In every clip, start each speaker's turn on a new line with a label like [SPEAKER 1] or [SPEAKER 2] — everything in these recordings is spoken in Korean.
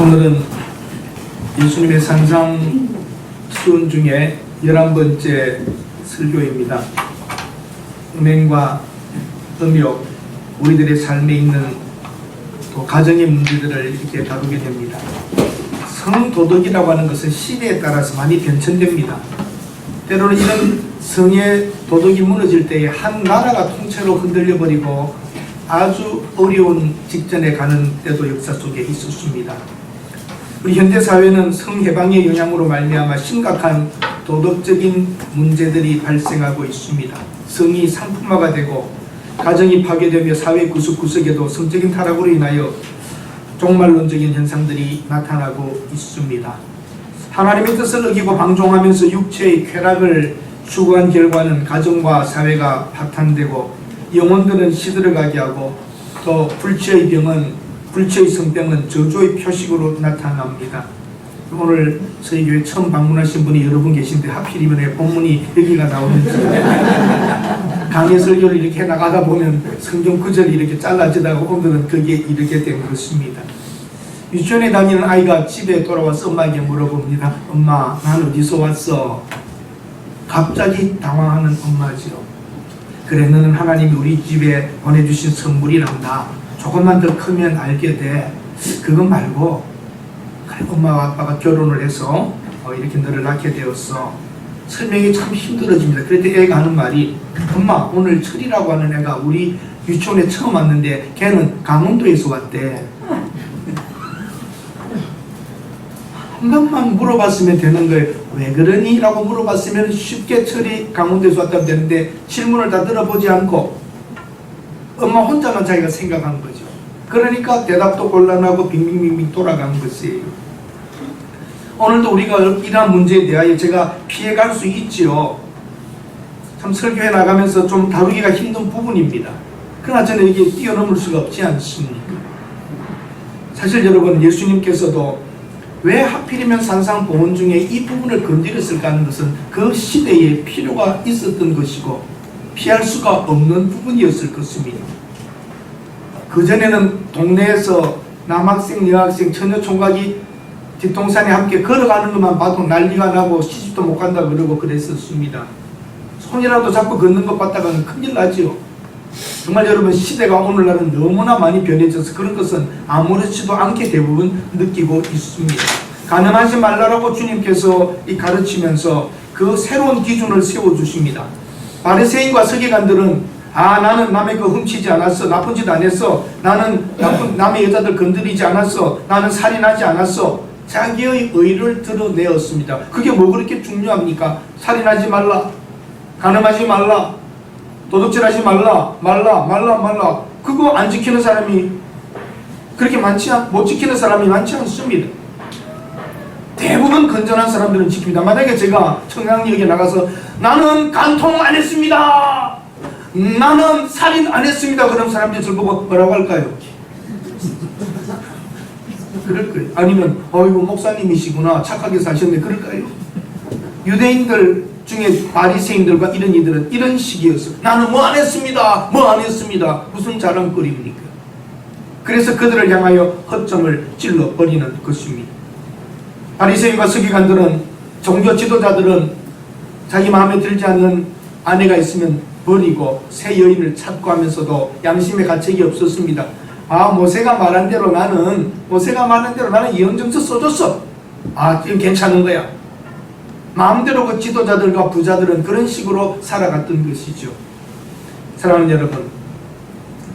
[SPEAKER 1] 오늘은 예수님의 산상 수훈 중에 11번째 설교입니다. 은행과 음욕, 우리들의 삶에 있는 또 가정의 문제들을 이렇게 다루게 됩니다. 성도덕이라고 하는 것은 시대에 따라서 많이 변천됩니다. 때로는 이런 성의 도덕이 무너질 때에 한 나라가 통째로 흔들려 버리고 아주 어려운 직전에 가는 때도 역사 속에 있었습니다. 우리 현대사회는 성해방의 영향으로 말미암아 심각한 도덕적인 문제들이 발생하고 있습니다. 성이 상품화가 되고 가정이 파괴되며 사회 구석구석에도 성적인 타락으로 인하여 종말론적인 현상들이 나타나고 있습니다. 하나님의 뜻을 어기고 방종하면서 육체의 쾌락을 추구한 결과는 가정과 사회가 파탄되고 영혼들은 시들어가게 하고 또 불치의 성병은 저주의 표식으로 나타납니다. 오늘 저희 교회 처음 방문하신 분이 여러 분 계신데 하필이면 왜 본문이 여기가 나오는지 강의 설교를 이렇게 나가다 보면 성경 구절이 이렇게 잘라지다가 오늘은 거기에 이르게 된 것입니다. 유치원에 다니는 아이가 집에 돌아와서 엄마에게 물어봅니다. 엄마, 난 어디서 왔어? 갑자기 당황하는 엄마지요. 그래, 너는 하나님이 우리 집에 보내주신 선물이란다. 조금만 더 크면 알게 돼. 그거 말고 그래, 엄마와 아빠가 결혼을 해서 이렇게 너를 낳게 되었어. 설명이 참 힘들어집니다. 그래도 애가 하는 말이, 엄마, 오늘 철이라고 하는 애가 우리 유치원에 처음 왔는데 걔는 강원도에서 왔대. 한 번만 물어봤으면 되는 거예요. 왜 그러니? 라고 물어봤으면 쉽게 철이 강원도에서 왔다면 되는데 질문을 다 들어보지 않고 엄마 혼자만 자기가 생각한 거죠. 그러니까 대답도 곤란하고 빙빙빙빙 돌아간 것이에요. 오늘도 우리가 이러한 문제에 대하여 제가 피해갈 수 있지요. 참 설교해 나가면서 좀 다루기가 힘든 부분입니다. 그러나 저는 이게 뛰어넘을 수가 없지 않습니까? 사실 여러분, 예수님께서도 왜 하필이면 산상보훈 중에 이 부분을 건드렸을까 하는 것은 그 시대에 필요가 있었던 것이고 피할 수가 없는 부분이었을 것입니다. 그전에는 동네에서 남학생, 여학생, 처녀총각이 뒷동산에 함께 걸어가는 것만 봐도 난리가 나고 시집도 못 간다 그러고 그랬었습니다. 손이라도 잡고 걷는 것 봤다가는 큰일 나지요. 정말 여러분, 시대가 오늘날은 너무나 많이 변해져서 그런 것은 아무렇지도 않게 대부분 느끼고 있습니다. 가늠하지 말라라고 주님께서 가르치면서 그 새로운 기준을 세워주십니다. 바리새인과 서기관들은 나는 남의 거 훔치지 않았어. 나쁜 짓 안 했어. 나는 남의 여자들 건드리지 않았어. 나는 살인하지 않았어. 자기의 의를 드러내었습니다. 그게 뭐 그렇게 중요합니까? 살인하지 말라. 가늠하지 말라. 도둑질하지 말라. 그거 안 지키는 사람이 그렇게 못 지키는 사람이 많지 않습니다. 대부분 건전한 사람들은 지킵니다. 만약에 제가 청량리역에 나가서 나는 간통 안 했습니다. 나는 살인 안 했습니다. 그럼 사람들이 저를 보고 뭐라고 할까요? 그럴 거예요. 아니면 어이구 목사님이시구나, 착하게 사셨네, 그럴까요? 유대인들 중에 바리새인들과 이런 이들은 이런 식이었어요. 나는 뭐 안 했습니다. 무슨 자랑거리입니까? 그래서 그들을 향하여 허점을 찔러버리는 것입니다. 바리새인과 서기관들은, 종교 지도자들은 자기 마음에 들지 않는 아내가 있으면 버리고 새 여인을 찾고 하면서도 양심의 가책이 없었습니다. 모세가 말한 대로 나는 이혼정서 써줬어. 지금 괜찮은 거야. 마음대로 그 지도자들과 부자들은 그런 식으로 살아갔던 것이죠. 사랑하는 여러분,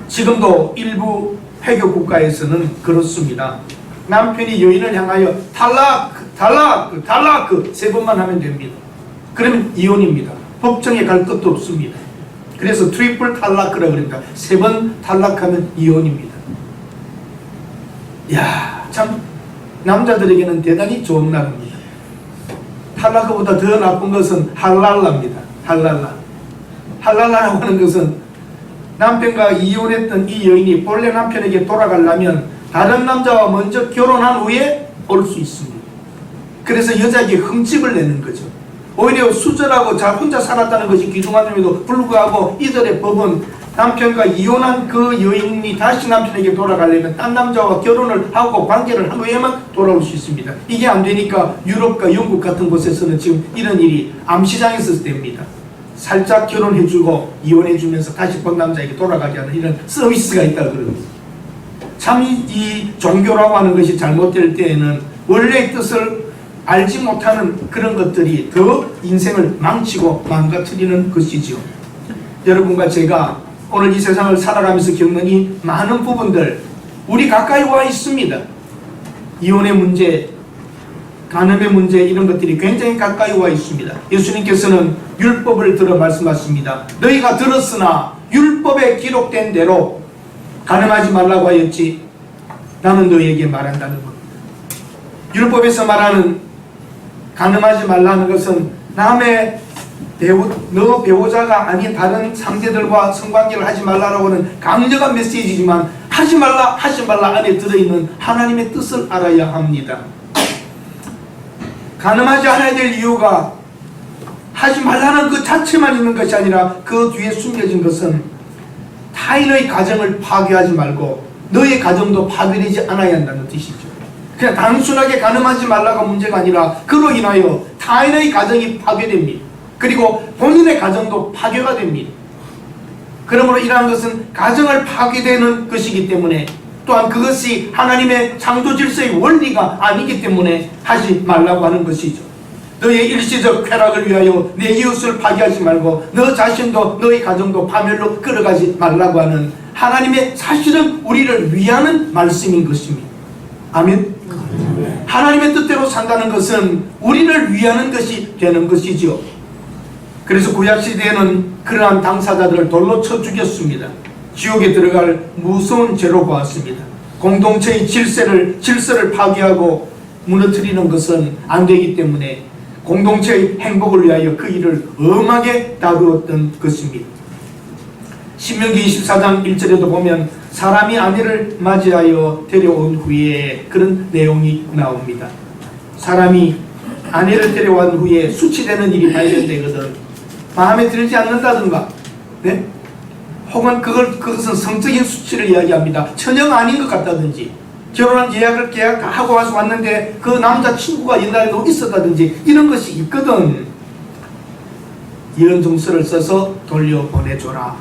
[SPEAKER 1] 지금도 일부 회교 국가에서는 그렇습니다. 남편이 여인을 향하여 탈락 3번만 하면 됩니다. 그러면 이혼입니다. 법정에 갈 것도 없습니다. 그래서 트리플 탈락이라고 그럽니다. 3번 탈락하면 이혼입니다. 참 남자들에게는 대단히 좋은 나라입니다. 탈락보다 더 나쁜 것은 할랄라입니다. 할랄라라고 하는 것은 남편과 이혼했던 이 여인이 본래 남편에게 돌아가려면 다른 남자와 먼저 결혼한 후에 올 수 있습니다. 그래서 여자에게 흠집을 내는 거죠. 오히려 수절하고 혼자 살았다는 것이 귀중함에도 불구하고 이들의 법은 남편과 이혼한 그 여인이 다시 남편에게 돌아가려면 딴 남자와 결혼을 하고 관계를 한 후에만 돌아올 수 있습니다. 이게 안 되니까 유럽과 영국 같은 곳에서는 지금 이런 일이 암시장에서 됩니다. 살짝 결혼해주고 이혼해주면서 다시 본 남자에게 돌아가게 하는 이런 서비스가 있다고 그러거든요. 참 이 종교라고 하는 것이 잘못될 때에는 원래의 뜻을 알지 못하는 그런 것들이 더 인생을 망치고 망가뜨리는 것이지요. 여러분과 제가 오늘 이 세상을 살아가면서 겪는 이 많은 부분들 우리 가까이 와 있습니다. 이혼의 문제, 간음의 문제, 이런 것들이 굉장히 가까이 와 있습니다. 예수님께서는 율법을 들어 말씀하십니다. 너희가 들었으나 율법에 기록된 대로 간음하지 말라고 하였지 나는 너희에게 말한다는 겁니다. 율법에서 말하는 간음하지 말라는 것은 남의 너 배우자가 아닌 다른 상대들과 성관계를 하지 말라라고는 강력한 메시지지만 하지 말라 안에 들어있는 하나님의 뜻을 알아야 합니다. 간음하지 않아야 될 이유가 하지 말라는 그 자체만 있는 것이 아니라 그 뒤에 숨겨진 것은 타인의 가정을 파괴하지 말고 너의 가정도 파괴되지 않아야 한다는 뜻이죠. 그냥 단순하게 간음하지 말라가 문제가 아니라 그로 인하여 타인의 가정이 파괴됩니다. 그리고 본인의 가정도 파괴가 됩니다. 그러므로 이러한 것은 가정을 파괴되는 것이기 때문에 또한 그것이 하나님의 창조 질서의 원리가 아니기 때문에 하지 말라고 하는 것이죠. 너의 일시적 쾌락을 위하여 내 이웃을 파괴하지 말고 너 자신도 너의 가정도 파멸로 끌어가지 말라고 하는 하나님의 사실은 우리를 위하는 말씀인 것입니다. 아멘. 하나님의 뜻대로 산다는 것은 우리를 위하는 것이 되는 것이죠. 그래서 구약시대에는 그러한 당사자들을 돌로 쳐 죽였습니다. 지옥에 들어갈 무서운 죄로 보았습니다. 공동체의 질서를 파괴하고 무너뜨리는 것은 안 되기 때문에 공동체의 행복을 위하여 그 일을 엄하게 다루었던 것입니다. 신명기 24장 1절에도 보면 사람이 아내를 맞이하여 데려온 후에 그런 내용이 나옵니다. 사람이 아내를 데려온 후에 수치되는 일이 발견되거든 마음에 들지 않는다든가, 네? 혹은 그것은 성적인 수치를 이야기합니다. 처녀가 아닌 것 같다든지, 결혼한 계약하고 와서 왔는데 그 남자친구가 옛날에도 있었다든지 이런 것이 있거든. 이혼 증서를 써서 돌려보내줘라.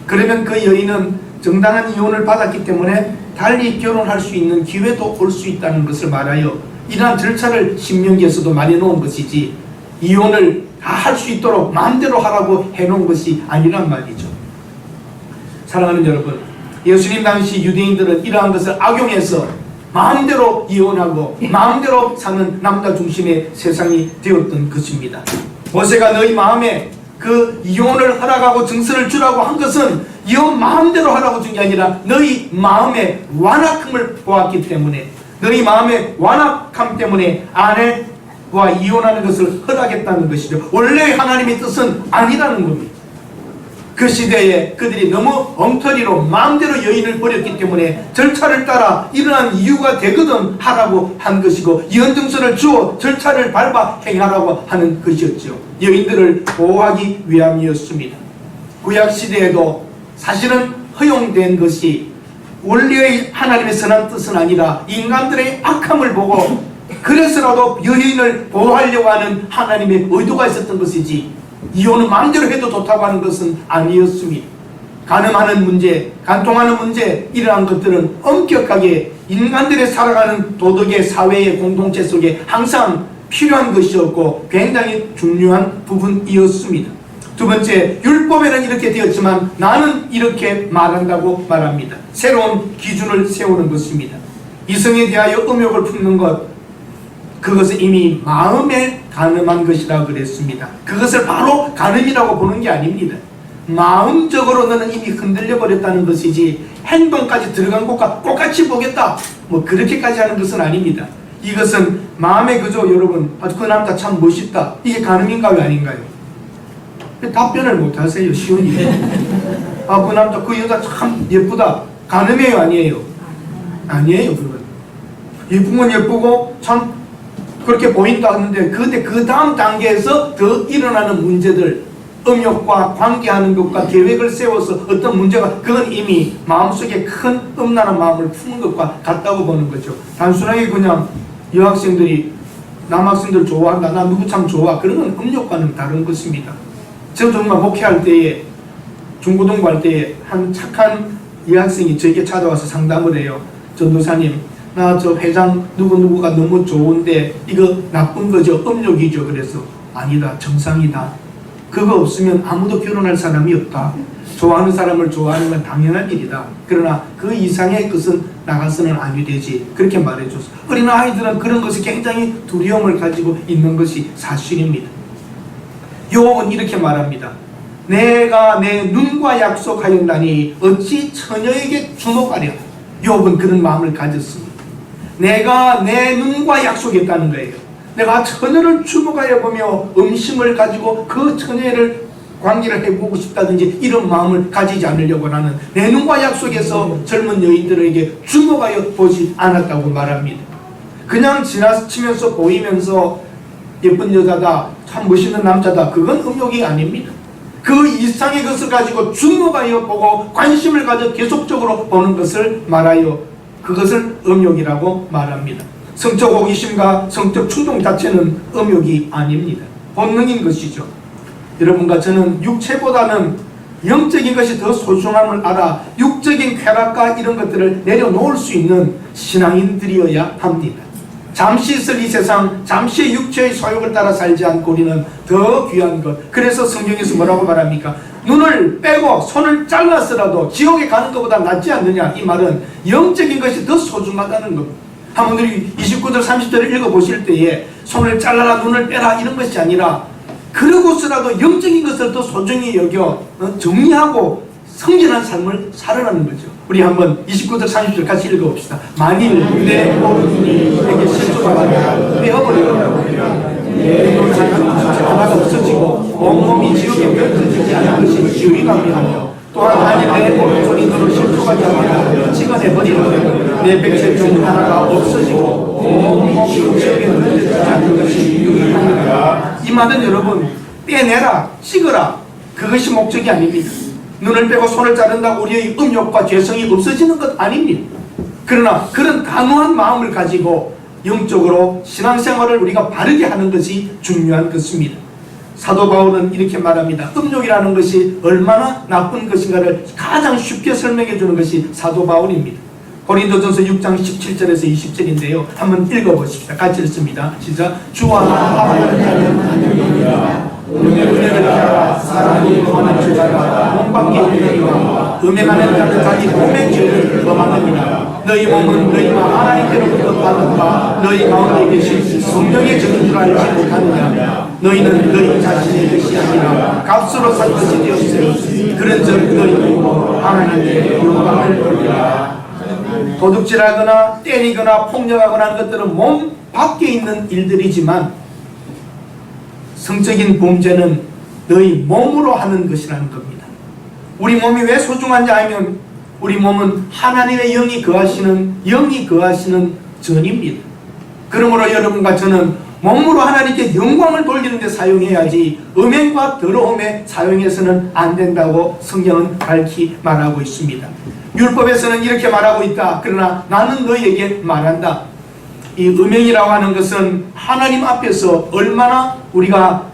[SPEAKER 1] 그러면 그 여인은 정당한 이혼을 받았기 때문에 달리 결혼할 수 있는 기회도 올 수 있다는 것을 말하여 이러한 절차를 신명기에서도 말해놓은 것이지 이혼을 다 할 수 있도록 마음대로 하라고 해놓은 것이 아니란 말이죠. 사랑하는 여러분, 예수님 당시 유대인들은 이러한 것을 악용해서 마음대로 이혼하고 마음대로 사는 남자 중심의 세상이 되었던 것입니다. 모세가 너희 마음에 그 이혼을 허락하고 증서를 주라고 한 것은 이혼 마음대로 하라고 준 게 아니라 너희 마음의 완악함을 보았기 때문에 너희 마음의 완악함 때문에 아내와 이혼하는 것을 허락했다는 것이죠. 원래 하나님의 뜻은 아니라는 겁니다. 그 시대에 그들이 너무 엉터리로 마음대로 여인을 버렸기 때문에 절차를 따라 이러한 이유가 되거든 하라고 한 것이고 이혼증서를 주어 절차를 밟아 행하라고 하는 것이었죠. 여인들을 보호하기 위함이었습니다. 구약시대에도 사실은 허용된 것이 원래의 하나님의 선한 뜻은 아니라 인간들의 악함을 보고 그래서라도 여인을 보호하려고 하는 하나님의 의도가 있었던 것이지 이혼은 마음대로 해도 좋다고 하는 것은 아니었습니다. 간음하는 문제, 간통하는 문제 이러한 것들은 엄격하게 인간들의 살아가는 도덕의 사회의 공동체 속에 항상 필요한 것이었고 굉장히 중요한 부분이었습니다. 두 번째, 율법에는 이렇게 되었지만 나는 이렇게 말한다고 말합니다. 새로운 기준을 세우는 것입니다. 이성에 대하여 음욕을 품는 것, 그것은 이미 마음에 간음한 것이라고 그랬습니다. 그것을 바로 간음이라고 보는 게 아닙니다. 마음적으로 너는 이미 흔들려 버렸다는 것이지 행동까지 들어간 것과 똑같이 보겠다 뭐 그렇게까지 하는 것은 아닙니다. 이것은 마음에 그저 여러분 그 남자 참 멋있다 이게 간음인가요 아닌가요? 답변을 못하세요. 쉬운 일이. 그 남자 그 여자 참 예쁘다 간음이에요 아니에요? 아니에요. 그건 예쁜 건 예쁘고 참 그렇게 보인다 하는데 근데 그 다음 단계에서 더 일어나는 문제들 음욕과 관계하는 것과 계획을 세워서 어떤 문제가 그건 이미 마음속에 큰 음란한 마음을 품은 것과 같다고 보는 거죠. 단순하게 그냥 여학생들이 남학생들 좋아한다, 나 누구 참 좋아, 그런 음욕과는 다른 것입니다. 저 정말 목회할 때에 중고등부 할 때에 한 착한 여학생이 저에게 찾아와서 상담을 해요. 전도사님, 나 저 회장 누구누구가 너무 좋은데 이거 나쁜 거죠? 음욕이죠? 그래서 아니다, 정상이다. 그거 없으면 아무도 결혼할 사람이 없다. 좋아하는 사람을 좋아하는 건 당연한 일이다. 그러나 그 이상의 것은 나가서는 아니 되지. 그렇게 말해줬어. 어린아이들은 그런 것에 굉장히 두려움을 가지고 있는 것이 사실입니다. 요업은 이렇게 말합니다. 내가 내 눈과 약속하였나니 어찌 처녀에게 주목하랴. 요업은 그런 마음을 가졌습니다. 내가 내 눈과 약속했다는 거예요. 내가 처녀를 주목하여 보며 음심을 가지고 그 처녀를 관계를 해보고 싶다든지 이런 마음을 가지지 않으려고 하는 내 눈과 약속해서 젊은 여인들에게 주목하여 보지 않았다고 말합니다. 그냥 지나치면서 보이면서 예쁜 여자다, 참 멋있는 남자다, 그건 음욕이 아닙니다. 그 이상의 것을 가지고 주목하여 보고 관심을 가져 계속적으로 보는 것을 말하여 그것을 음욕이라고 말합니다. 성적 호기심과 성적 충동 자체는 음욕이 아닙니다. 본능인 것이죠. 여러분과 저는 육체보다는 영적인 것이 더 소중함을 알아 육적인 쾌락과 이런 것들을 내려놓을 수 있는 신앙인들이어야 합니다. 잠시 있을 이 세상, 잠시의 육체의 소욕을 따라 살지 않고 우리는 더 귀한 것. 그래서 성경에서 뭐라고 말합니까? 눈을 빼고 손을 잘라서라도 지옥에 가는 것보다 낫지 않느냐. 이 말은 영적인 것이 더 소중하다는 겁니다. 한분들이 29절 30절을 읽어보실 때에 손을 잘라라, 눈을 빼라 이런 것이 아니라 그러고서라도 영적인 것을 더 소중히 여겨 정리하고 성진한 삶을 살아가는 거죠. 우리 한번 29절 30절 같이 읽어봅시다. 만일 내 오른손이 내게 실수가 많아 빼어버리면 내 하나가 없어지고 온몸이 지옥에 펼쳐지지 않은 것이 유의감이하며 또한 만일 내 오른손이 너를 실수하지 않으면 찍어내버리면 내 백체 중 하나가 없어지고 온몸이 지옥에 펼쳐지지 않은 것이 유의감이다. 이 말은 여러분 빼내라, 찍어라, 그것이 목적이 아닙니다. 눈을 빼고 손을 자른다고 우리의 음욕과 죄성이 없어지는 것 아닙니다. 그러나 그런 단호한 마음을 가지고 영적으로 신앙생활을 우리가 바르게 하는 것이 중요한 것입니다. 사도 바울은 이렇게 말합니다. 음욕이라는 것이 얼마나 나쁜 것인가를 가장 쉽게 설명해 주는 것이 사도 바울입니다. 고린도전서 6장 17절에서 20절인데요. 한번 읽어보십시다. 같이 읽습니다. 시작. 주와 함께하는 자는 은혜를 따라 사랑이 범하는 죄가 몸밖에 없느니와 음행하는 자는 자기 몸의 죄를 범하느니라. 너희 몸은 너희 하나님께로부터 받은 바 너희 가운데 계신 성령의 정인 줄 알지 못하느냐. 너희는 너희 자신의 것이 아니라 값으로 산 것이 되었으니 그런즉 너희 몸으로 하나님께 영광을 돌리라. 도둑질하거나 때리거나 폭력하거나 하는 것들은 몸 밖에 있는 일들이지만 성적인 범죄는 너희 몸으로 하는 것이라는 겁니다. 우리 몸이 왜 소중한지 알면 우리 몸은 하나님의 영이 거하시는 전입니다. 그러므로 여러분과 저는 몸으로 하나님께 영광을 돌리는 데 사용해야지 음행과 더러움에 사용해서는 안 된다고 성경은 밝히 말하고 있습니다. 율법에서는 이렇게 말하고 있다. 그러나 나는 너희에게 말한다. 이 음행이라고 하는 것은 하나님 앞에서 얼마나 우리가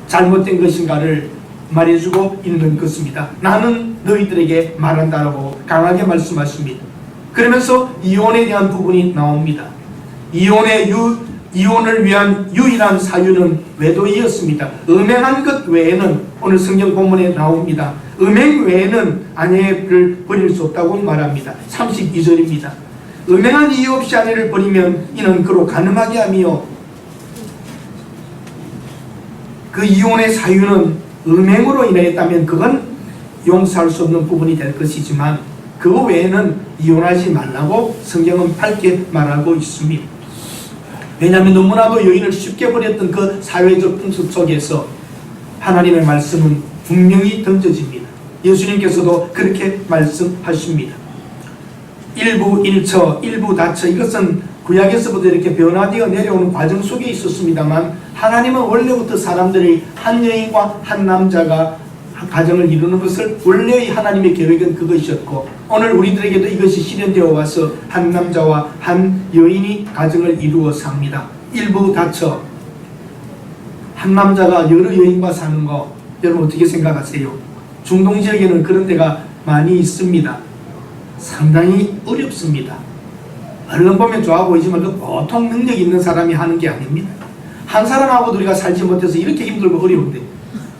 [SPEAKER 1] 잘못된 것인가를 말해주고 있는 것입니다. 나는 너희들에게 말한다라고 강하게 말씀하십니다. 그러면서 이혼에 대한 부분이 나옵니다. 이혼을 위한 유일한 사유는 외도이었습니다. 음행한 것 외에는 오늘 성경 본문에 나옵니다. 음행 외에는 아내를 버릴 수 없다고 말합니다. 32절입니다. 음행한 이유 없이 아내를 버리면 이는 그로 가늠하게 하며 그 이혼의 사유는 음행으로 인하였다면 그건 용서할 수 없는 부분이 될 것이지만 그 외에는 이혼하지 말라고 성경은 밝게 말하고 있습니다. 왜냐하면 너무나도 여인을 쉽게 버렸던 그 사회적 풍습 속에서 하나님의 말씀은 분명히 던져집니다. 예수님께서도 그렇게 말씀하십니다. 일부 일처, 일부 다처, 이것은 구약에서부터 이렇게 변화되어 내려오는 과정 속에 있었습니다만 하나님은 원래부터 사람들이 한 여인과 한 남자가 가정을 이루는 것을 원래의 하나님의 계획은 그것이었고, 오늘 우리들에게도 이것이 실현되어 와서 한 남자와 한 여인이 가정을 이루어 삽니다. 일부 다처 한 남자가 여러 여인과 사는 거 여러분 어떻게 생각하세요? 중동 지역에는 그런 데가 많이 있습니다. 상당히 어렵습니다. 얼른 보면 좋아 보이지만 그 보통 능력 있는 사람이 하는 게 아닙니다. 한 사람하고도 우리가 살지 못해서 이렇게 힘들고 어려운데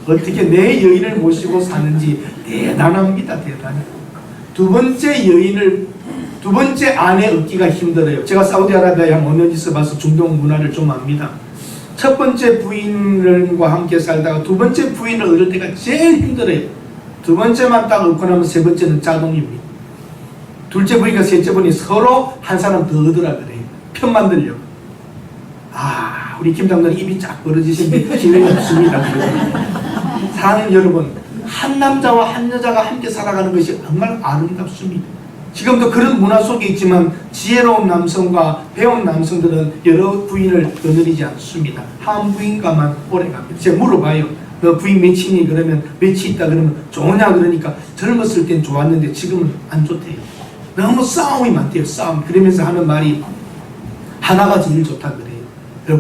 [SPEAKER 1] 어떻게 내 여인을 모시고 사는지 대단합니다. 대단해. 두 번째 아내 얻기가 힘들어요. 제가 사우디아라비아에 한 5년 있어봐서 중동 문화를 좀 압니다. 첫 번째 부인과 함께 살다가 두 번째 부인을 얻을 때가 제일 힘들어요. 두 번째만 딱 얻고 나면 세 번째는 자동입니다. 둘째 부인과 셋째 부인이 서로 한 사람 더 얻으라 그래요. 편만 들려고. 우리 김 장로님 입이 쫙 벌어지신 게 기회가 없습니다. 사랑하는 여러분, 한 남자와 한 여자가 함께 살아가는 것이 정말 아름답습니다. 지금도 그런 문화 속에 있지만 지혜로운 남성과 배운 남성들은 여러 부인을 거느리지 않습니다. 한 부인과만 오래 갑니다. 제가 물어봐요. 너 부인 몇이니? 그러면 몇이 있다 그러면 좋으냐? 그러니까 젊었을 땐 좋았는데 지금은 안 좋대요. 너무 싸움이 많대요. 싸움. 그러면서 하는 말이 하나가 제일 좋다 그래요.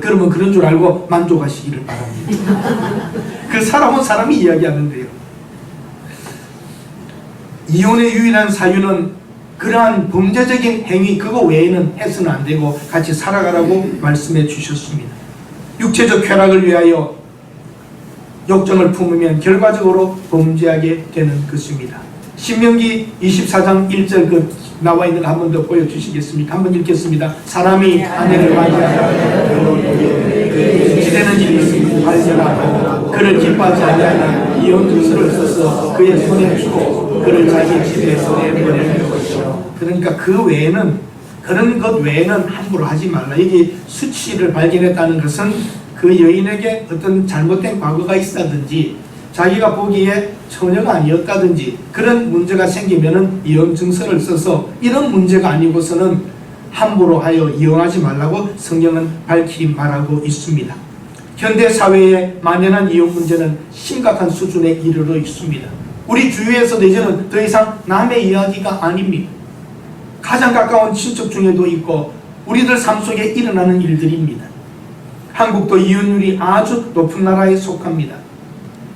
[SPEAKER 1] 그러면 그런 줄 알고 만족하시기를 바랍니다. 그 사람은 사람이 이야기하는데요. 이혼의 유일한 사유는 그러한 범죄적인 행위 그거 외에는 해서는 안 되고 같이 살아가라고 말씀해 주셨습니다. 육체적 쾌락을 위하여 욕정을 품으면 결과적으로 범죄하게 되는 것입니다. 신명기 24장 1절 그 나와 있는 거 한 번 더 보여주시겠습니까? 한번 읽겠습니다. 사람이 아내를 맞이하여 지대는 일이 있으면 발견하고 그를 기뻐하지 아니하면 이혼 증서를 써서 그의 손에 주고 그를 자기 집에 보내는 것이요. 그러니까 그 외에는 그런 것 외에는 함부로 하지 말라. 이게 수치를 발견했다는 것은 그 여인에게 어떤 잘못된 과거가 있다든지 자기가 보기에 처녀가 아니었다든지 그런 문제가 생기면은 이혼 증서를 써서 이런 문제가 아니고서는 함부로 하여 이혼하지 말라고 성경은 밝히 말하고 있습니다. 현대 사회에 만연한 이혼 문제는 심각한 수준에 이르러 있습니다. 우리 주위에서도 이제는 더 이상 남의 이야기가 아닙니다. 가장 가까운 친척 중에도 있고 우리들 삶 속에 일어나는 일들입니다. 한국도 이혼율이 아주 높은 나라에 속합니다.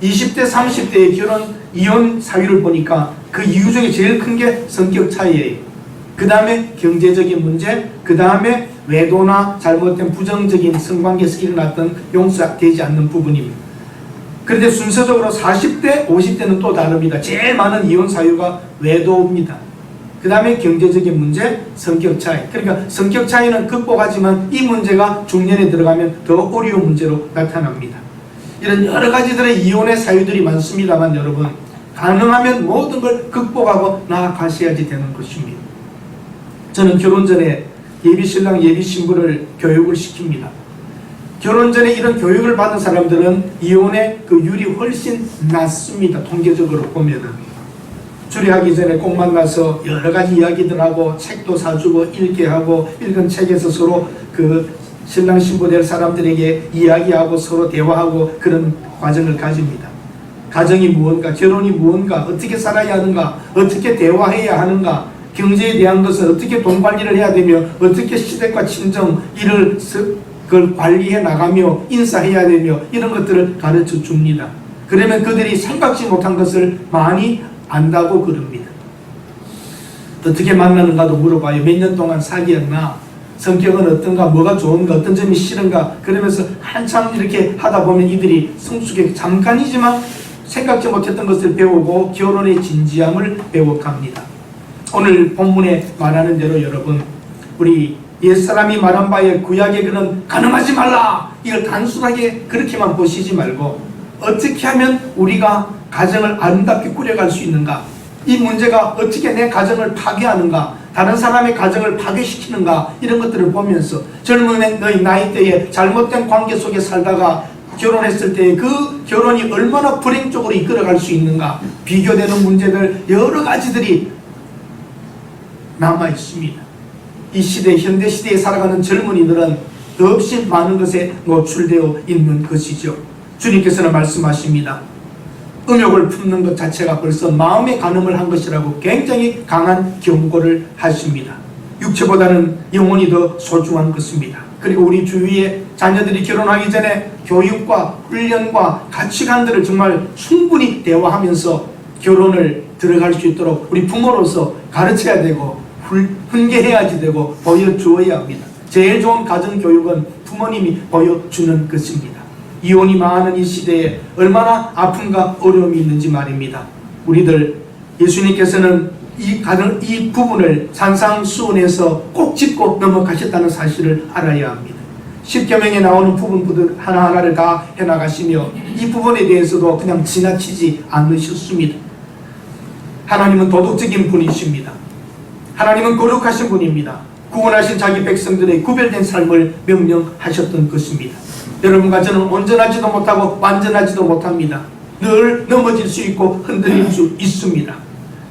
[SPEAKER 1] 20대, 30대의 결혼, 이혼 사유를 보니까 그 이유 중에 제일 큰 게 성격 차이예요. 그 다음에 경제적인 문제, 그 다음에 외도나 잘못된 부정적인 성관계에서 일어났던 용서되지 않는 부분입니다. 그런데 순서적으로 40대, 50대는 또 다릅니다. 제일 많은 이혼 사유가 외도입니다. 그 다음에 경제적인 문제, 성격 차이. 그러니까 성격 차이는 극복하지만 이 문제가 중년에 들어가면 더 어려운 문제로 나타납니다. 이런 여러 가지들의 이혼의 사유들이 많습니다만 여러분, 가능하면 모든 걸 극복하고 나아가셔야지 되는 것입니다. 저는 결혼 전에 예비신랑 예비신부를 교육을 시킵니다. 결혼 전에 이런 교육을 받은 사람들은 이혼의 그 율이 훨씬 낮습니다. 통계적으로 보면은. 주례하기 전에 꼭 만나서 여러 가지 이야기들하고 책도 사주고 읽게 하고 읽은 책에서 서로 그 신랑 신부 될 사람들에게 이야기하고 서로 대화하고 그런 과정을 가집니다. 가정이 무언가, 결혼이 무언가, 어떻게 살아야 하는가, 어떻게 대화해야 하는가, 경제에 대한 것은 어떻게 돈 관리를 해야 되며 어떻게 시댁과 친정 일을 그걸 관리해 나가며 인사해야 되며 이런 것들을 가르쳐 줍니다. 그러면 그들이 생각지 못한 것을 많이 안다고 그럽니다. 어떻게 만나는가도 물어봐요. 몇 년 동안 사귀었나? 성격은 어떤가? 뭐가 좋은가? 어떤 점이 싫은가? 그러면서 한참 이렇게 하다 보면 이들이 성숙에 잠깐이지만 생각지 못했던 것을 배우고 결혼의 진지함을 배워갑니다. 오늘 본문에 말하는 대로 여러분, 우리 옛사람이 말한 바에 구약의 그는 가늠하지 말라! 이걸 단순하게 그렇게만 보시지 말고 어떻게 하면 우리가 가정을 아름답게 꾸려갈 수 있는가? 이 문제가 어떻게 내 가정을 파괴하는가? 다른 사람의 가정을 파괴시키는가? 이런 것들을 보면서 젊은 너희 나이대에 잘못된 관계 속에 살다가 결혼했을 때 그 결혼이 얼마나 불행 쪽으로 이끌어갈 수 있는가? 비교되는 문제들 여러 가지들이 남아 있습니다. 이 시대, 현대 시대에 살아가는 젊은이들은 더없이 많은 것에 노출되어 있는 것이죠. 주님께서는 말씀하십니다. 음욕을 품는 것 자체가 벌써 마음의 간음을 한 것이라고 굉장히 강한 경고를 하십니다. 육체보다는 영혼이 더 소중한 것입니다. 그리고 우리 주위에 자녀들이 결혼하기 전에 교육과 훈련과 가치관들을 정말 충분히 대화하면서 결혼을 들어갈 수 있도록 우리 부모로서 가르쳐야 되고 훈계해야지 되고 보여주어야 합니다. 제일 좋은 가정교육은 부모님이 보여주는 것입니다. 이혼이 많은 이 시대에 얼마나 아픔과 어려움이 있는지 말입니다. 우리들 예수님께서는 이 부분을 산상수훈에서 꼭 짚고 넘어가셨다는 사실을 알아야 합니다. 십계명에 나오는 부분들 하나하나를 다 해나가시며 이 부분에 대해서도 그냥 지나치지 않으셨습니다. 하나님은 도덕적인 분이십니다. 하나님은 거룩하신 분입니다. 구원하신 자기 백성들의 구별된 삶을 명령하셨던 것입니다. 여러분과 저는 온전하지도 못하고 완전하지도 못합니다. 늘 넘어질 수 있고 흔들릴 수 있습니다.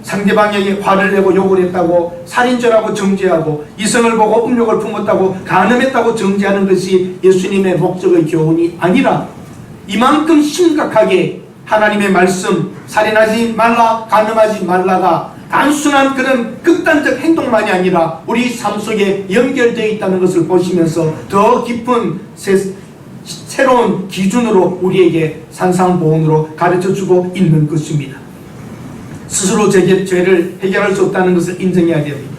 [SPEAKER 1] 상대방에게 화를 내고 욕을 했다고 살인죄라고 정죄하고 이성을 보고 음욕을 품었다고 간음했다고 정죄하는 것이 예수님의 목적의 교훈이 아니라 이만큼 심각하게 하나님의 말씀 살인하지 말라 간음하지 말라가 단순한 그런 극단적 행동만이 아니라 우리 삶 속에 연결되어 있다는 것을 보시면서 더 깊은 새로운 기준으로 우리에게 산상보훈으로 가르쳐주고 있는 것입니다. 스스로 죄를 해결할 수 없다는 것을 인정해야 됩니다.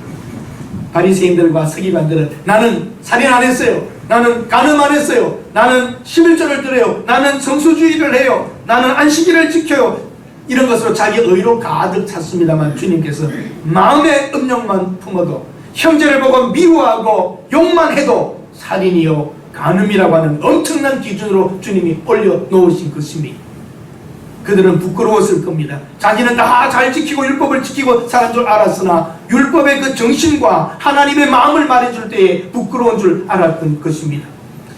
[SPEAKER 1] 바리새인들과 서기관들은 나는 살인 안 했어요. 나는 간음 안 했어요. 나는 11조를 드려요. 나는 성수주의를 해요. 나는 안식일을 지켜요. 이런 것으로 자기 의로 가득 찼습니다만 주님께서 마음의 음욕만 품어도 형제를 보고 미워하고 욕만 해도 살인이요 간음이라고 하는 엄청난 기준으로 주님이 올려놓으신 것입니다. 그들은 부끄러웠을 겁니다. 자기는 다 잘 지키고 율법을 지키고 사는 줄 알았으나 율법의 그 정신과 하나님의 마음을 말해줄 때에 부끄러운 줄 알았던 것입니다.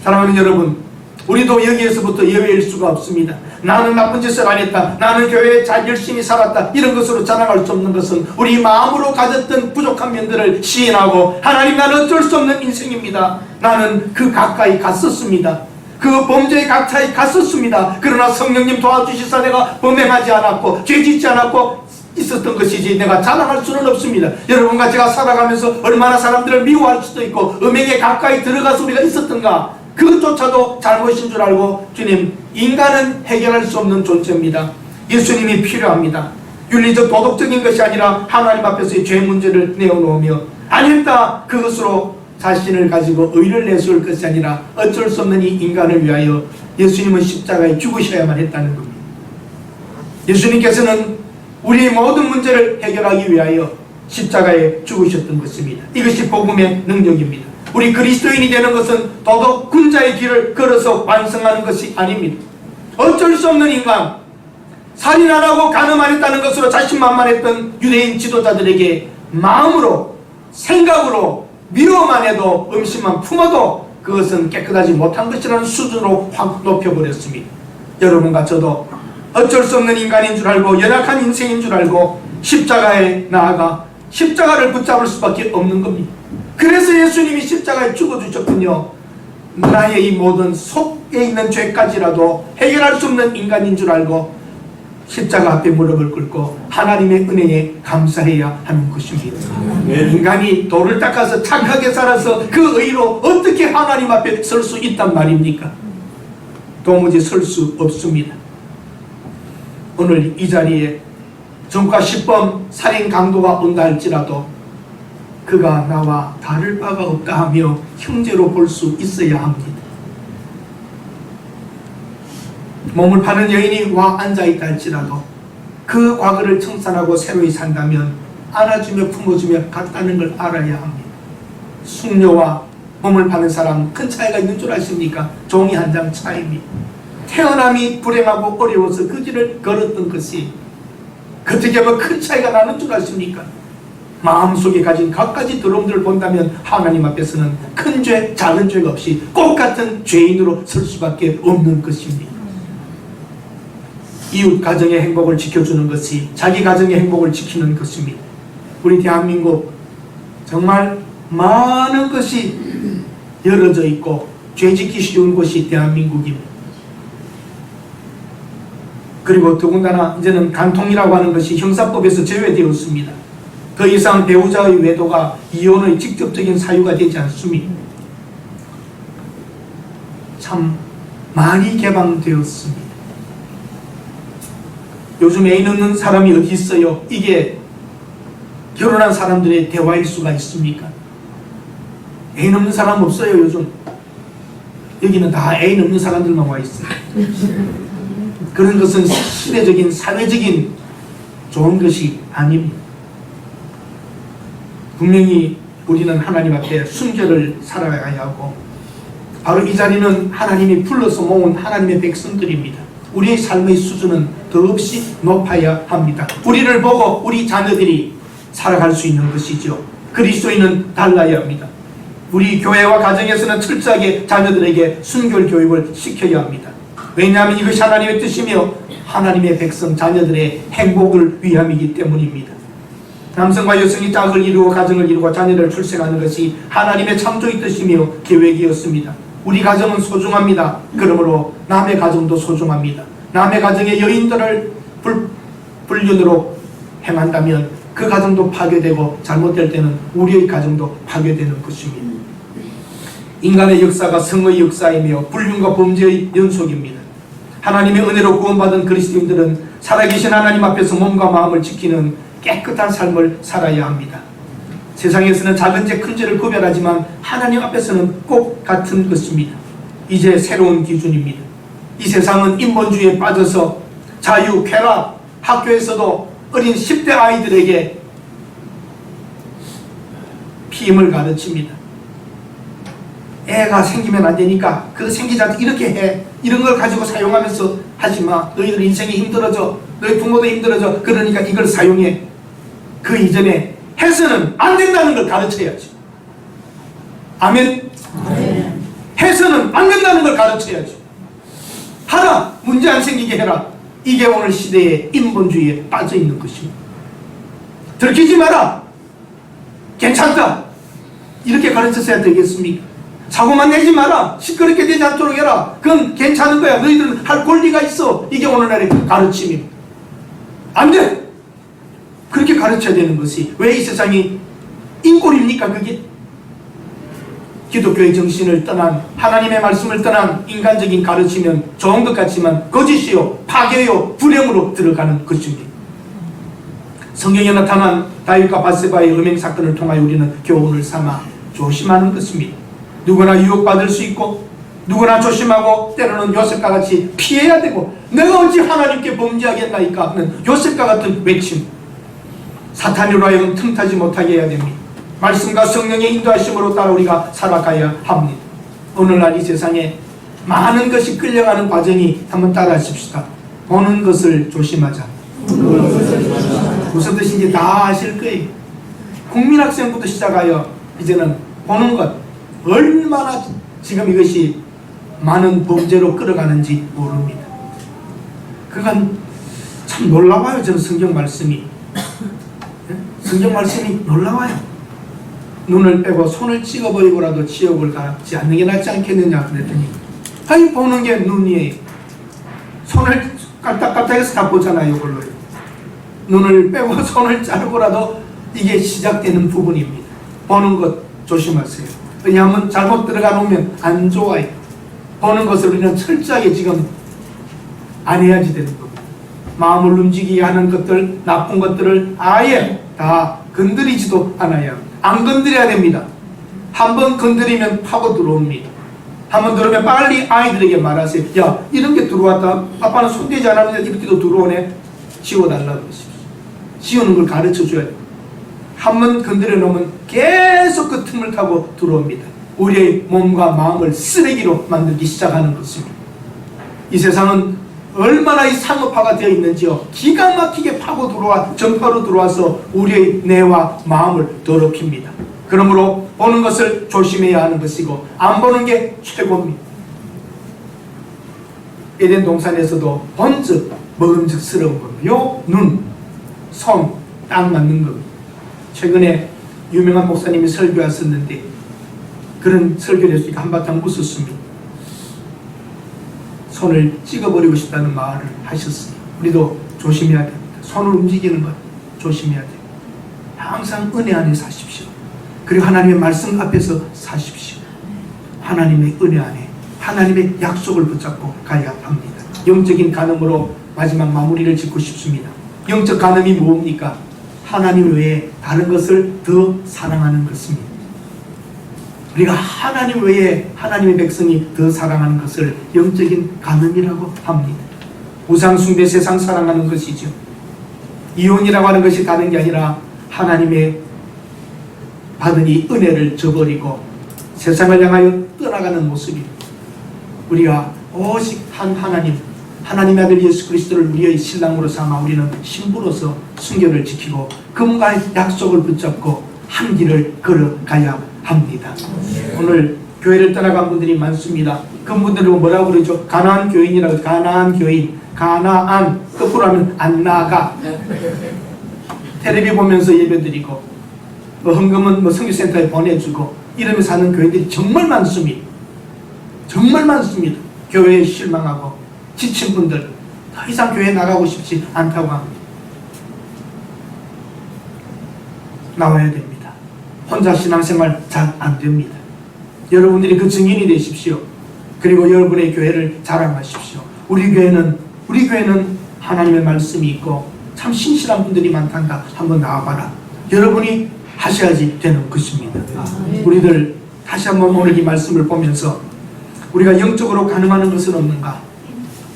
[SPEAKER 1] 사랑하는 여러분, 우리도 여기에서부터 예외일 수가 없습니다. 나는 나쁜 짓을 안 했다. 나는 교회에 잘 열심히 살았다. 이런 것으로 자랑할 수 없는 것은 우리 마음으로 가졌던 부족한 면들을 시인하고 하나님 나는 어쩔 수 없는 인생입니다. 나는 그 가까이 갔었습니다. 그 범죄에 가까이 갔었습니다. 그러나 성령님 도와주시사 내가 범행하지 않았고 죄짓지 않았고 있었던 것이지 내가 자랑할 수는 없습니다. 여러분과 제가 살아가면서 얼마나 사람들을 미워할 수도 있고 음행에 가까이 들어가서 우리가 있었던가 그것조차도 잘못인 줄 알고 주님 인간은 해결할 수 없는 존재입니다. 예수님이 필요합니다. 윤리적 도덕적인 것이 아니라 하나님 앞에서의 죄 문제를 내어놓으며 안 했다 그것으로 자신을 가지고 의를 내세울 것이 아니라 어쩔 수 없는 이 인간을 위하여 예수님은 십자가에 죽으셔야만 했다는 겁니다. 예수님께서는 우리의 모든 문제를 해결하기 위하여 십자가에 죽으셨던 것입니다. 이것이 복음의 능력입니다. 우리 그리스도인이 되는 것은 도덕 군자의 길을 걸어서 완성하는 것이 아닙니다. 어쩔 수 없는 인간, 살인 안 하고 간음 안 했다는 것으로 자신만만했던 유대인 지도자들에게 마음으로 생각으로 미워만 해도 음식만 품어도 그것은 깨끗하지 못한 것이라는 수준으로 확 높여버렸습니다. 여러분과 저도 어쩔 수 없는 인간인 줄 알고 연약한 인생인 줄 알고 십자가에 나아가 십자가를 붙잡을 수밖에 없는 겁니다. 그래서 예수님이 십자가에 죽어주셨군요. 나의 이 모든 속에 있는 죄까지라도 해결할 수 없는 인간인 줄 알고 십자가 앞에 무릎을 꿇고 하나님의 은혜에 감사해야 하는 것입니다. 인간이 돌을 닦아서 착하게 살아서 그 의로 어떻게 하나님 앞에 설 수 있단 말입니까? 도무지 설 수 없습니다. 오늘 이 자리에 전과 10번 살인 강도가 온다 할지라도 그가 나와 다를 바가 없다 하며 형제로 볼 수 있어야 합니다. 몸을 파는 여인이 와 앉아있다 할지라도 그 과거를 청산하고 새로이 산다면 안아주며 품어주며 갔다는 걸 알아야 합니다. 숙녀와 몸을 파는 사람 큰 차이가 있는 줄 아십니까? 종이 한 장 차이입니다. 태어남이 불행하고 어려워서 그 길을 걸었던 것이 어떻게 하면 큰 차이가 나는 줄 아십니까? 마음속에 가진 갖가지 더러움들을 본다면 하나님 앞에서는 큰 죄, 작은 죄가 없이 똑같은 죄인으로 설 수밖에 없는 것입니다. 이웃 가정의 행복을 지켜주는 것이 자기 가정의 행복을 지키는 것입니다. 우리 대한민국 정말 많은 것이 열어져 있고 죄짓기 쉬운 곳이 대한민국입니다. 그리고 더군다나 이제는 간통이라고 하는 것이 형사법에서 제외되었습니다. 더 이상 배우자의 외도가 이혼의 직접적인 사유가 되지 않습니다. 참 많이 개방되었습니다. 요즘 애인 없는 사람이 어디 있어요? 이게 결혼한 사람들의 대화일 수가 있습니까? 애인 없는 사람 없어요. 요즘 여기는 다 애인 없는 사람들만 와 있어요. 그런 것은 시대적인 사회적인 좋은 것이 아닙니다. 분명히 우리는 하나님 앞에 순결을 살아가야 하고, 바로 이 자리는 하나님이 불러서 모은 하나님의 백성들입니다. 우리의 삶의 수준은 더없이 높아야 합니다. 우리를 보고 우리 자녀들이 살아갈 수 있는 것이죠. 그리스도인은 달라야 합니다. 우리 교회와 가정에서는 철저하게 자녀들에게 순결 교육을 시켜야 합니다. 왜냐하면 이것이 하나님의 뜻이며 하나님의 백성 자녀들의 행복을 위함이기 때문입니다. 남성과 여성이 짝을 이루고 가정을 이루고 자녀를 출생하는 것이 하나님의 창조의 뜻이며 계획이었습니다. 우리 가정은 소중합니다. 그러므로 남의 가정도 소중합니다. 남의 가정의 여인들을 불륜으로 행한다면 그 가정도 파괴되고, 잘못될 때는 우리의 가정도 파괴되는 것입니다. 인간의 역사가 성의 역사이며 불륜과 범죄의 연속입니다. 하나님의 은혜로 구원받은 그리스도인들은 살아계신 하나님 앞에서 몸과 마음을 지키는 깨끗한 삶을 살아야 합니다. 세상에서는 작은 죄, 큰 죄를 구별하지만 하나님 앞에서는 꼭 같은 것입니다. 이제 새로운 기준입니다. 이 세상은 인본주의에 빠져서 자유, 쾌락, 학교에서도 어린 10대 아이들에게 피임을 가르칩니다. 애가 생기면 안 되니까 그 생기지 않게 이렇게 해. 이런 걸 가지고 사용하면서 하지 마. 너희들 인생이 힘들어져. 너희 부모도 힘들어져. 그러니까 이걸 사용해. 그 이전에 해서는 안 된다는 걸 가르쳐야지. 아멘? 해서는 안 된다는 걸 가르쳐야지. 하라. 문제 안 생기게 해라. 이게 오늘 시대의 인본주의에 빠져있는 것입니다. 들키지 마라. 괜찮다. 이렇게 가르쳤어야 되겠습니까? 사고만 내지 마라. 시끄럽게 되지 않도록 해라. 그건 괜찮은 거야. 너희들은 할 권리가 있어. 이게 오늘날의 가르침입니다. 안 돼. 그렇게 가르쳐야 되는 것이 왜 이 세상이 인꼴입니까? 그게 기독교의 정신을 떠난, 하나님의 말씀을 떠난 인간적인 가르치면 좋은 것 같지만 거짓이요, 파괴요, 불행으로 들어가는 것입니다. 성경에 나타난 다윗과 밧세바의 음행 사건을 통하여 우리는 교훈을 삼아 조심하는 것입니다. 누구나 유혹받을 수 있고, 누구나 조심하고, 때로는 요셉과 같이 피해야 되고, 내가 어찌 하나님께 범죄하겠나이까 하는 요셉과 같은 외침, 사탄으로 하여금 틈타지 못하게 해야 됩니다. 말씀과 성령의 인도하심으로 따라 우리가 살아가야 합니다. 오늘날 이 세상에 많은 것이 끌려가는 과정이 한번 따라 하십시다. 보는 것을 조심하자. 무슨 뜻인지 다 아실 거예요. 국민학생부터 시작하여 이제는 보는 것, 얼마나 지금 이것이 많은 범죄로 끌어가는지 모릅니다. 그건 참 놀라워요. 저는 성경 말씀이 놀라워요. 눈을 빼고 손을 찍어버리고라도 지옥을 가지 않는 게 낫지 않겠느냐 그랬더니, 아니 보는 게 눈이에요. 손을 까딱까딱해서 다 보잖아요. 이걸로요. 눈을 빼고 손을 자르고라도 이게 시작되는 부분입니다. 보는 것 조심하세요. 왜냐하면 잘못 들어가 놓으면 안 좋아요. 보는 것을 우리는 철저하게 지금 안 해야지 되는 겁니다. 마음을 움직이게 하는 것들, 나쁜 것들을 아예 다 건드리지도 않아야 합니다. 안 건드려야 됩니다. 한번 건드리면 파고 들어옵니다. 한번 들어오면 빨리 아이들에게 말하세요. 야, 이런 게 들어왔다. 아빠는 손대지 않았는데 이렇게도 들어오네. 지워달라고 하십시오. 지우는 걸 가르쳐줘야 돼요. 한번 건드려 놓으면 계속 그 틈을 타고 들어옵니다. 우리의 몸과 마음을 쓰레기로 만들기 시작하는 것입니다. 이 세상은 얼마나 이 상업화가 되어 있는지요. 기가 막히게 파고 들어와 전파로 들어와서 우리의 뇌와 마음을 더럽힙니다. 그러므로 보는 것을 조심해야 하는 것이고, 안 보는 게 최고입니다. 에덴 동산에서도 본즉 먹음직스러운 겁니다. 요 눈, 손 딱 맞는 겁니다. 최근에 유명한 목사님이 설교하셨는데 그런 설교를 했으니까 한바탕 웃었습니다. 손을 찍어버리고 싶다는 말을 하셨어요. 우리도 조심해야 됩니다. 손을 움직이는 것 조심해야 돼요. 항상 은혜 안에 사십시오. 그리고 하나님의 말씀 앞에서 사십시오. 하나님의 은혜 안에 하나님의 약속을 붙잡고 가야 합니다. 영적인 간음으로 마지막 마무리를 짓고 싶습니다. 영적 간음이 뭡니까? 하나님 외에 다른 것을 더 사랑하는 것입니다. 우리가 하나님 외에 하나님의 백성이 더 사랑하는 것을 영적인 간음이라고 합니다. 우상 숭배, 세상 사랑하는 것이죠. 이혼이라고 하는 것이 다른 게 아니라 하나님의 받은 이 은혜를 저버리고 세상을 향하여 떠나가는 모습입니다. 우리가 오직 한 하나님의 아들 예수 그리스도를 우리의 신랑으로 삼아 우리는 신부로서 순결을 지키고 그분과의 약속을 붙잡고 한 길을 걸어가야 합니다. 오늘 교회를 떠나간 분들이 많습니다. 그분들을 뭐라고 그러죠? 가나안 교인이라고. 가나안 교인, 가나안 거꾸로 하면 안 나가. 텔레비 보면서 예배드리고 헌금은 성교센터에 보내주고 이러면서 사는 교인들이 정말 많습니다. 정말 많습니다. 교회에 실망하고 지친 분들, 더 이상 교회에 나가고 싶지 않다고 합니다. 나와야 됩니다. 혼자 신앙생활 잘 안 됩니다. 여러분들이 그 증인이 되십시오. 그리고 여러분의 교회를 자랑하십시오. 우리 교회는 하나님의 말씀이 있고 참 신실한 분들이 많단다. 한번 나와봐라. 여러분이 하셔야지 되는 것입니다. 우리들 다시 한번 오늘 이 말씀을 보면서 우리가 영적으로 가능한 것은 없는가?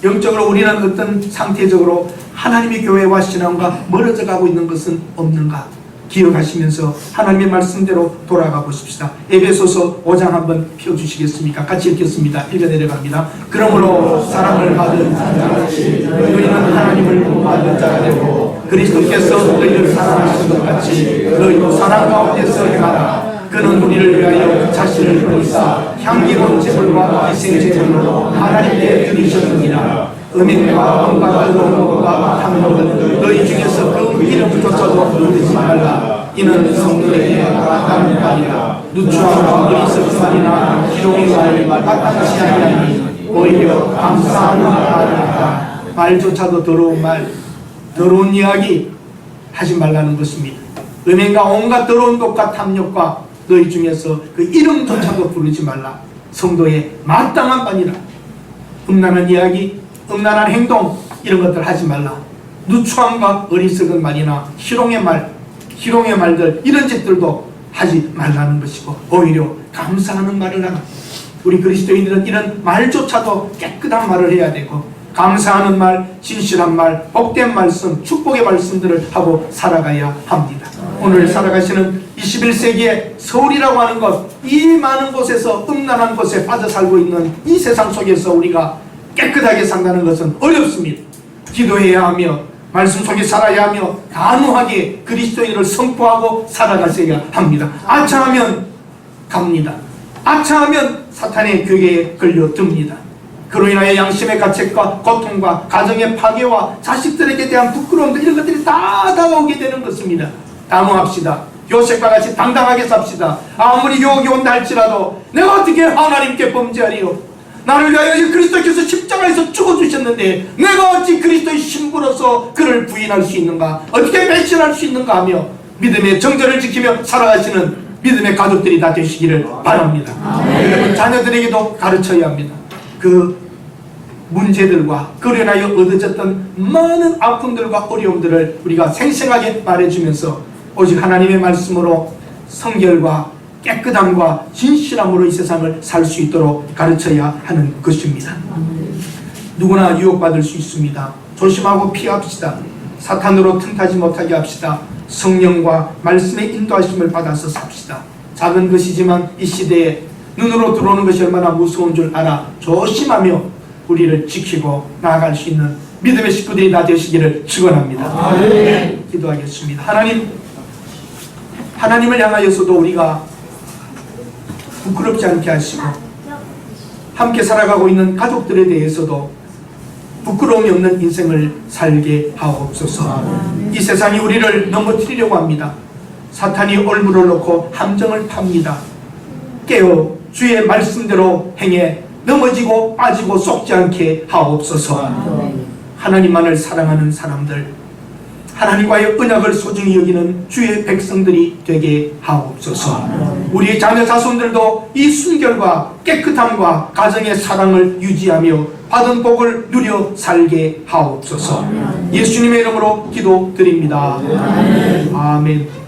[SPEAKER 1] 영적으로 우리는 어떤 상태적으로 하나님의 교회와 신앙과 멀어져 가고 있는 것은 없는가? 기억하시면서 하나님의 말씀대로 돌아가 보십시다. 에베소서 5장 한번 펴주시겠습니까? 같이 읽겠습니다. 읽어 내려갑니다. 그러므로 사랑을 받은 자같이 너희는 하나님을 본받은 자가 되고 그리스도께서 너희를 사랑하신 것 같이 너희도 사랑 가운데서 행하라. 그는 우리를 위하여 자신을 버리사 향기로운 제물과 희생제물로 하나님께 드리셨느니라. 음행과 언과 더러운 것과 탐욕은 너희 중에서 그 이름조차도 부르지 말라. 이는 성도에게 마땅한 말이라. 누추함과 어리석음이나 희롱의 말을 마땅치 아니하니 오히려 감사하는 말이라. 말조차도 더러운 말, 더러운 이야기 하지 말라는 것입니다. 음행과 온갖 더러운 것과 탐욕과 너희 중에서 그 이름조차도 부르지 말라. 성도의 마땅한 말이라. 음란한 이야기, 음란한 행동 이런 것들 하지 말라. 누추함과 어리석은 말이나 희롱의 말들 이런 짓들도 하지 말라는 것이고 오히려 감사하는 말을 하라. 우리 그리스도인들은 이런 말조차도 깨끗한 말을 해야 되고 감사하는 말, 진실한 말, 복된 말씀, 축복의 말씀들을 하고 살아가야 합니다. 오늘 살아가시는 21세기의 서울이라고 하는 것, 이 많은 곳에서 음란한 곳에 빠져 살고 있는 이 세상 속에서 우리가 깨끗하게 산다는 것은 어렵습니다. 기도해야 하며 말씀 속에 살아야 하며 단호하게 그리스도인을 선포하고 살아가셔야 합니다. 아차하면 갑니다. 아차하면 사탄의 괴계에 걸려듭니다. 그로 인하여 양심의 가책과 고통과 가정의 파괴와 자식들에게 대한 부끄러움들 이런 것들이 다 다가오게 되는 것입니다. 단호합시다. 요셉과 같이 당당하게 삽시다. 아무리 유혹이 온다 할지라도 내가 어떻게 하나님께 범죄하리요? 나를 위하여 그리스도께서 십자가에서 죽어주셨는데 내가 어찌 그리스도의 신부로서 그를 부인할 수 있는가? 어떻게 배신할 수 있는가 하며 믿음의 정절을 지키며 살아가시는 믿음의 가족들이 다 되시기를 바랍니다. 여러분 자녀들에게도 가르쳐야 합니다. 그 문제들과 그로 인하여 얻어졌던 많은 아픔들과 어려움들을 우리가 생생하게 말해주면서 오직 하나님의 말씀으로 성결과 깨끗함과 진실함으로 이 세상을 살 수 있도록 가르쳐야 하는 것입니다. 누구나 유혹받을 수 있습니다. 조심하고 피합시다. 사탄으로 틈타지 못하게 합시다. 성령과 말씀의 인도하심을 받아서 삽시다. 작은 것이지만 이 시대에 눈으로 들어오는 것이 얼마나 무서운 줄 알아 조심하며 우리를 지키고 나아갈 수 있는 믿음의 식구들이 다 되시기를 축원합니다. 기도하겠습니다. 하나님을 향하여서도 우리가 부끄럽지 않게 하시고 함께 살아가고 있는 가족들에 대해서도 부끄러움이 없는 인생을 살게 하옵소서. 이 세상이 우리를 넘어뜨리려고 합니다. 사탄이 올무를 놓고 함정을 팝니다. 깨어 주의 말씀대로 행해 넘어지고 빠지고 속지 않게 하옵소서. 하나님만을 사랑하는 사람들, 하나님과의 언약을 소중히 여기는 주의 백성들이 되게 하옵소서. 우리의 자녀 자손들도 이 순결과 깨끗함과 가정의 사랑을 유지하며 받은 복을 누려 살게 하옵소서. 예수님의 이름으로 기도드립니다. 아멘.